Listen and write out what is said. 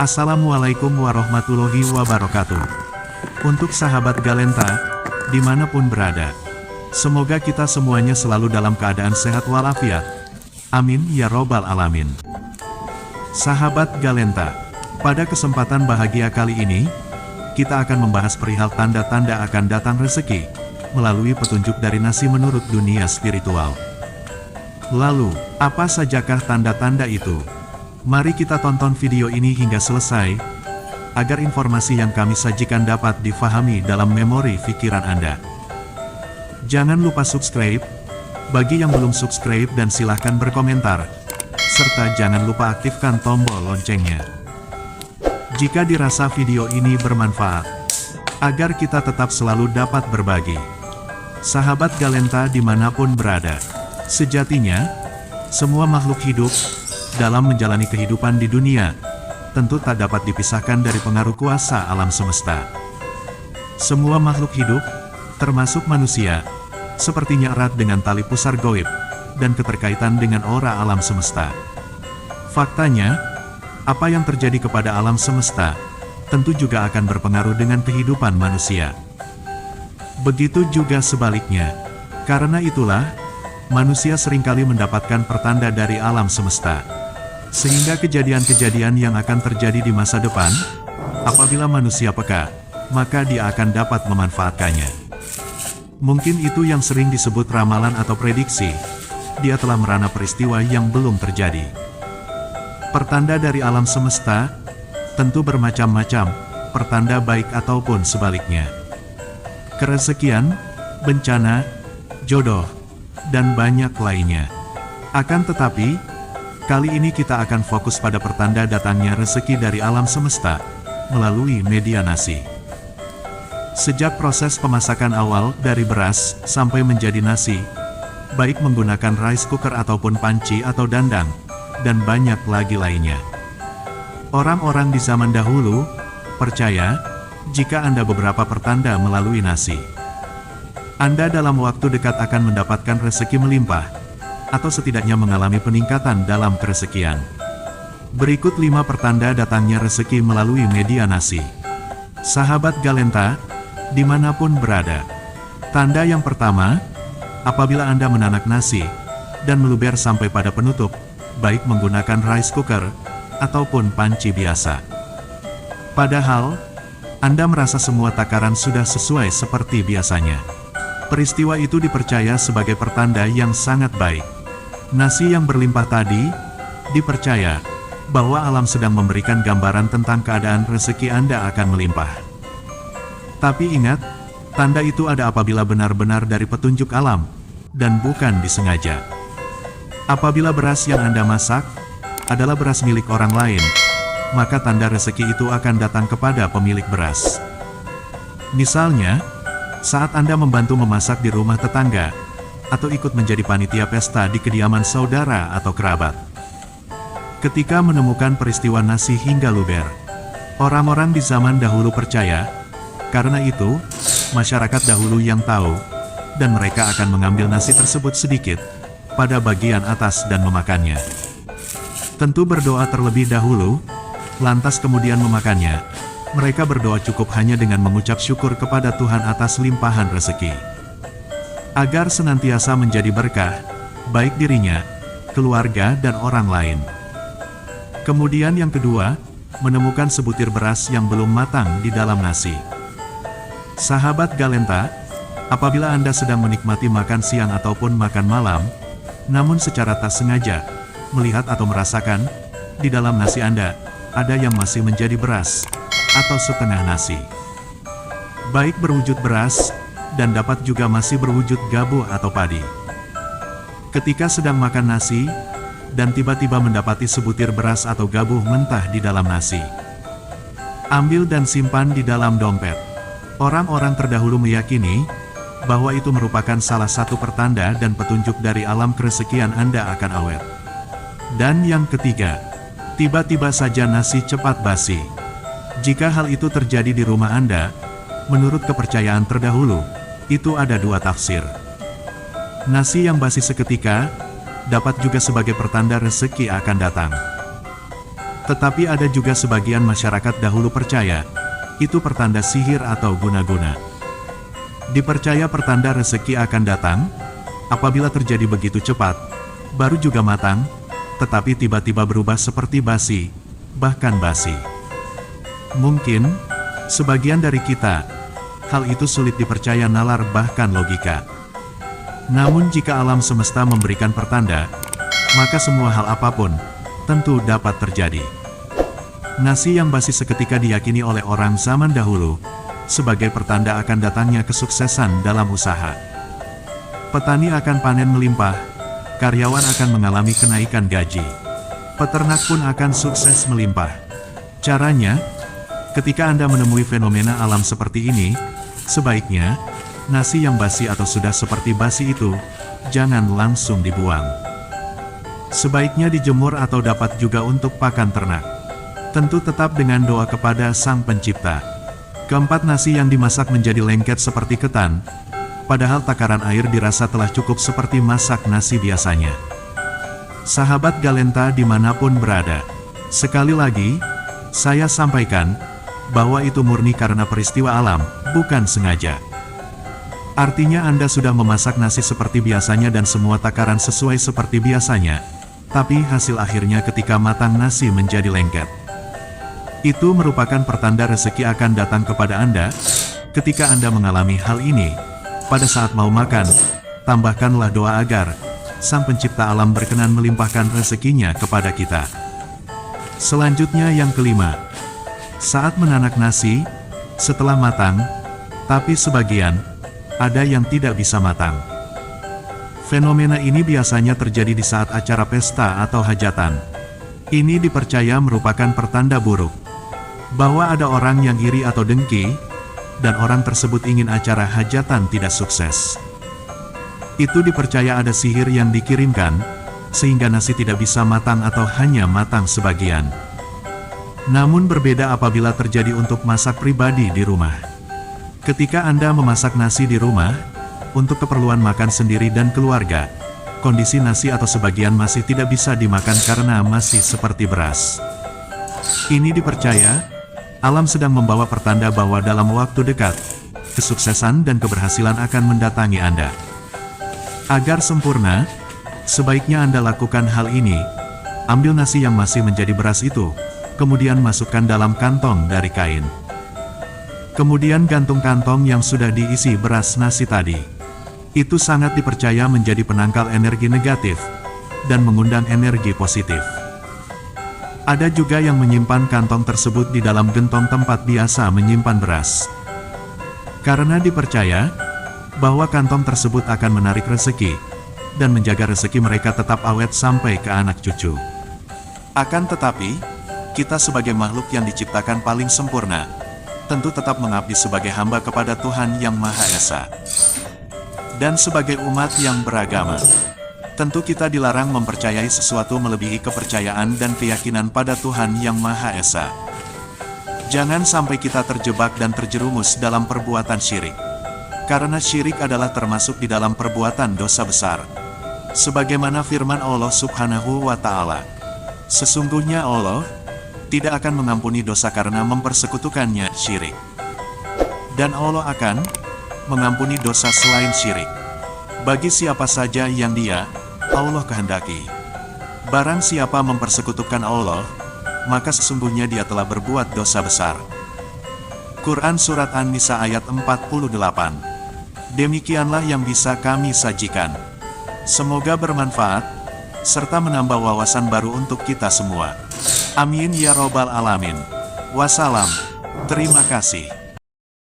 Assalamualaikum warahmatullahi wabarakatuh. Untuk sahabat Galenta, dimanapun berada, semoga kita semuanya selalu dalam keadaan sehat walafiat. Amin ya robbal alamin. Sahabat Galenta, pada kesempatan bahagia kali ini, kita akan membahas perihal tanda-tanda akan datang rezeki, melalui petunjuk dari nasi menurut dunia spiritual. Lalu, apa sajakah tanda-tanda itu? Mari kita tonton video ini hingga selesai, agar informasi yang kami sajikan dapat difahami dalam memori pikiran Anda. Jangan lupa subscribe, bagi yang belum subscribe dan silahkan berkomentar, serta jangan lupa aktifkan tombol loncengnya. Jika dirasa video ini bermanfaat, agar kita tetap selalu dapat berbagi. Sahabat Galenta dimanapun berada, sejatinya, semua makhluk hidup, dalam menjalani kehidupan di dunia, tentu tak dapat dipisahkan dari pengaruh kuasa alam semesta. Semua makhluk hidup, termasuk manusia, sepertinya erat dengan tali pusar gaib, dan keterkaitan dengan aura alam semesta. Faktanya, apa yang terjadi kepada alam semesta, tentu juga akan berpengaruh dengan kehidupan manusia. Begitu juga sebaliknya. Karena itulah, manusia seringkali mendapatkan pertanda dari alam semesta. Sehingga kejadian-kejadian yang akan terjadi di masa depan, apabila manusia peka, maka dia akan dapat memanfaatkannya. Mungkin itu yang sering disebut ramalan atau prediksi. Dia telah merana peristiwa yang belum terjadi. Pertanda dari alam semesta, tentu bermacam-macam, pertanda baik ataupun sebaliknya. Kerezekian, bencana, jodoh, dan banyak lainnya. Akan tetapi, kali ini kita akan fokus pada pertanda datangnya rezeki dari alam semesta, melalui media nasi. Sejak proses pemasakan awal dari beras sampai menjadi nasi, baik menggunakan rice cooker ataupun panci atau dandang, dan banyak lagi lainnya. Orang-orang di zaman dahulu percaya, jika Anda beberapa pertanda melalui nasi, Anda dalam waktu dekat akan mendapatkan rezeki melimpah, atau setidaknya mengalami peningkatan dalam kerezekian. Berikut 5 pertanda datangnya rezeki melalui media nasi. Sahabat Galenta, dimanapun berada. Tanda yang pertama, apabila Anda menanak nasi, dan meluber sampai pada penutup, baik menggunakan rice cooker, ataupun panci biasa. Padahal, Anda merasa semua takaran sudah sesuai seperti biasanya. Peristiwa itu dipercaya sebagai pertanda yang sangat baik. Nasi yang berlimpah tadi, dipercaya bahwa alam sedang memberikan gambaran tentang keadaan rezeki Anda akan melimpah. Tapi ingat, tanda itu ada apabila benar-benar dari petunjuk alam, dan bukan disengaja. Apabila beras yang Anda masak, adalah beras milik orang lain, maka tanda rezeki itu akan datang kepada pemilik beras. Misalnya, saat Anda membantu memasak di rumah tetangga, atau ikut menjadi panitia pesta di kediaman saudara atau kerabat. Ketika menemukan peristiwa nasi hingga luber, orang-orang di zaman dahulu percaya, karena itu, masyarakat dahulu yang tahu, dan mereka akan mengambil nasi tersebut sedikit, pada bagian atas dan memakannya. Tentu berdoa terlebih dahulu, lantas kemudian memakannya. Mereka berdoa cukup hanya dengan mengucap syukur kepada Tuhan atas limpahan rezeki, agar senantiasa menjadi berkah, baik dirinya, keluarga dan orang lain. Kemudian yang kedua, menemukan sebutir beras yang belum matang di dalam nasi. Sahabat Galenta, apabila Anda sedang menikmati makan siang ataupun makan malam, namun secara tak sengaja, melihat atau merasakan, di dalam nasi Anda, ada yang masih menjadi beras, atau setengah nasi. Baik berwujud beras, dan dapat juga masih berwujud gabuh atau padi. Ketika sedang makan nasi, dan tiba-tiba mendapati sebutir beras atau gabuh mentah di dalam nasi, ambil dan simpan di dalam dompet. Orang-orang terdahulu meyakini, bahwa itu merupakan salah satu pertanda dan petunjuk dari alam kerezekian Anda akan awet. Dan yang ketiga, tiba-tiba saja nasi cepat basi. Jika hal itu terjadi di rumah Anda, menurut kepercayaan terdahulu, itu ada 2 tafsir. Nasi yang basi seketika, dapat juga sebagai pertanda rezeki akan datang. Tetapi ada juga sebagian masyarakat dahulu percaya, itu pertanda sihir atau guna-guna. Dipercaya pertanda rezeki akan datang, apabila terjadi begitu cepat, baru juga matang, tetapi tiba-tiba berubah seperti basi, bahkan basi. Mungkin, sebagian dari kita, hal itu sulit dipercaya nalar bahkan logika. Namun jika alam semesta memberikan pertanda, maka semua hal apapun, tentu dapat terjadi. Nasi yang basi seketika diyakini oleh orang zaman dahulu, sebagai pertanda akan datangnya kesuksesan dalam usaha. Petani akan panen melimpah, karyawan akan mengalami kenaikan gaji. Peternak pun akan sukses melimpah. Caranya, ketika Anda menemui fenomena alam seperti ini, sebaiknya, nasi yang basi atau sudah seperti basi itu, jangan langsung dibuang. Sebaiknya dijemur atau dapat juga untuk pakan ternak. Tentu tetap dengan doa kepada Sang Pencipta. Keempat, nasi yang dimasak menjadi lengket seperti ketan, padahal takaran air dirasa telah cukup seperti masak nasi biasanya. Sahabat Galenta dimanapun berada, sekali lagi, saya sampaikan, bahwa itu murni karena peristiwa alam, bukan sengaja. Artinya Anda sudah memasak nasi seperti biasanya dan semua takaran sesuai seperti biasanya, tapi hasil akhirnya ketika matang nasi menjadi lengket. Itu merupakan pertanda rezeki akan datang kepada Anda. Ketika Anda mengalami hal ini, pada saat mau makan, tambahkanlah doa agar Sang Pencipta alam berkenan melimpahkan rezekinya kepada kita. Selanjutnya yang kelima, saat menanak nasi, setelah matang, tapi sebagian, ada yang tidak bisa matang. Fenomena ini biasanya terjadi di saat acara pesta atau hajatan. Ini dipercaya merupakan pertanda buruk, bahwa ada orang yang iri atau dengki, dan orang tersebut ingin acara hajatan tidak sukses. Itu dipercaya ada sihir yang dikirimkan, sehingga nasi tidak bisa matang atau hanya matang sebagian. Namun berbeda apabila terjadi untuk masak pribadi di rumah. Ketika Anda memasak nasi di rumah, untuk keperluan makan sendiri dan keluarga, kondisi nasi atau sebagian masih tidak bisa dimakan karena masih seperti beras. Ini dipercaya, alam sedang membawa pertanda bahwa dalam waktu dekat, kesuksesan dan keberhasilan akan mendatangi Anda. Agar sempurna, sebaiknya Anda lakukan hal ini. Ambil nasi yang masih menjadi beras itu, kemudian masukkan dalam kantong dari kain. Kemudian gantung kantong yang sudah diisi beras nasi tadi. Itu sangat dipercaya menjadi penangkal energi negatif, dan mengundang energi positif. Ada juga yang menyimpan kantong tersebut di dalam gentong tempat biasa menyimpan beras. Karena dipercaya, bahwa kantong tersebut akan menarik rezeki, dan menjaga rezeki mereka tetap awet sampai ke anak cucu. Akan tetapi, kita sebagai makhluk yang diciptakan paling sempurna, tentu tetap mengabdi sebagai hamba kepada Tuhan Yang Maha Esa. Dan sebagai umat yang beragama, tentu kita dilarang mempercayai sesuatu melebihi kepercayaan dan keyakinan pada Tuhan Yang Maha Esa. Jangan sampai kita terjebak dan terjerumus dalam perbuatan syirik. Karena syirik adalah termasuk di dalam perbuatan dosa besar. Sebagaimana firman Allah Subhanahu wa Ta'ala, sesungguhnya Allah tidak akan mengampuni dosa karena mempersekutukannya syirik. Dan Allah akan mengampuni dosa selain syirik bagi siapa saja yang Dia, Allah kehendaki. Barang siapa mempersekutukan Allah, maka sesungguhnya dia telah berbuat dosa besar. Quran Surat An-Nisa ayat 48. Demikianlah yang bisa kami sajikan. Semoga bermanfaat, serta menambah wawasan baru untuk kita semua. Amin ya robbal alamin. Wassalam. Terima kasih.